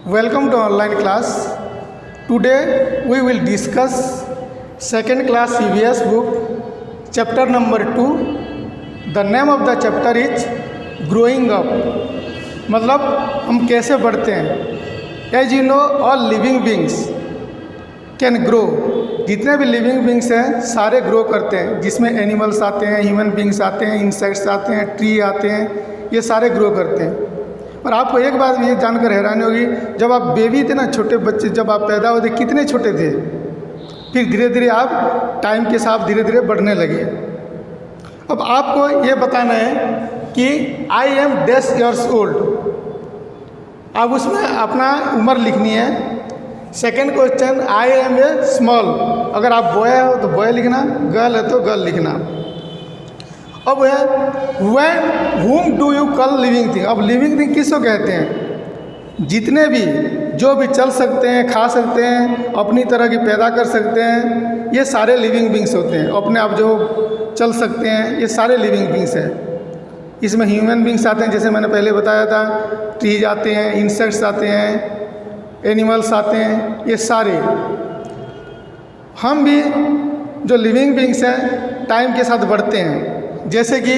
Welcome to online class. Today we will discuss second class CBS book, chapter number 2. The name of the chapter is Growing Up. मतलब हम कैसे बढ़ते हैं. As you know, all living beings can grow. जितने भी living beings हैं सारे grow करते हैं, जिसमें एनिमल्स आते हैं, ह्यूमन बींग्स आते हैं, इंसेक्ट्स आते हैं, ट्री आते हैं, ये सारे ग्रो करते हैं. और आपको एक बात ये जानकर हैरानी होगी, जब आप बेबी थे ना, छोटे बच्चे जब आप पैदा हुए थे कितने छोटे थे, फिर धीरे धीरे आप टाइम के साथ धीरे धीरे बढ़ने लगे. अब आपको ये बताना है कि आई एम 10 years old. आप उसमें अपना उम्र लिखनी है. Second question, I am a small. अगर आप बॉय हो तो बॉय लिखना, गर्ल है तो गर्ल लिखना. अब है when whom do you call living thing. अब लिविंग थिंग किसको कहते हैं? जितने भी जो भी चल सकते हैं, खा सकते हैं, अपनी तरह की पैदा कर सकते हैं, ये सारे लिविंग बींग्स होते हैं. अपने आप जो चल सकते हैं ये सारे लिविंग बींग्स हैं. इसमें ह्यूमन बींग्स आते हैं, जैसे मैंने पहले बताया था, ट्रीज आते हैं, इंसेक्ट्स आते हैं, एनिमल्स आते हैं, ये सारे. हम भी जो लिविंग बींग्स हैं टाइम के साथ बढ़ते हैं. जैसे कि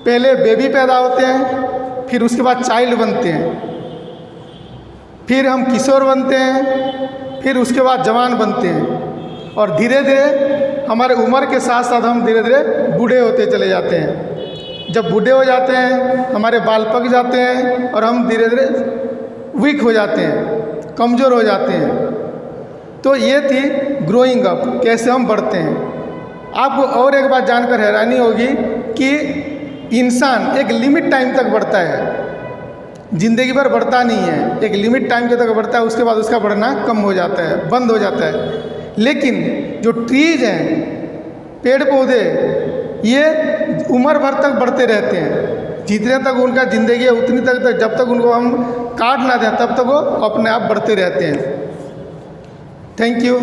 पहले बेबी पैदा होते हैं, फिर उसके बाद चाइल्ड बनते हैं, फिर हम किशोर बनते हैं, फिर उसके बाद जवान बनते हैं, और धीरे धीरे हमारे उम्र के साथ साथ हम धीरे धीरे बूढ़े होते चले जाते हैं. जब बूढ़े हो जाते हैं हमारे बाल पक जाते हैं और हम धीरे धीरे वीक हो जाते हैं, कमज़ोर हो जाते हैं. तो ये थी ग्रोइंग अप, कैसे हम बढ़ते हैं. आपको और एक बात जानकर हैरानी होगी कि इंसान एक लिमिट टाइम तक बढ़ता है, ज़िंदगी भर बढ़ता नहीं है. एक लिमिट टाइम के तक बढ़ता है, उसके बाद उसका बढ़ना कम हो जाता है, बंद हो जाता है. लेकिन जो ट्रीज हैं, पेड़ पौधे, ये उम्र भर तक बढ़ते रहते हैं. जितने तक उनका ज़िंदगी है उतनी तक जब तक उनको हम काट ना दें तब तक वो अपने आप बढ़ते रहते हैं. Thank you.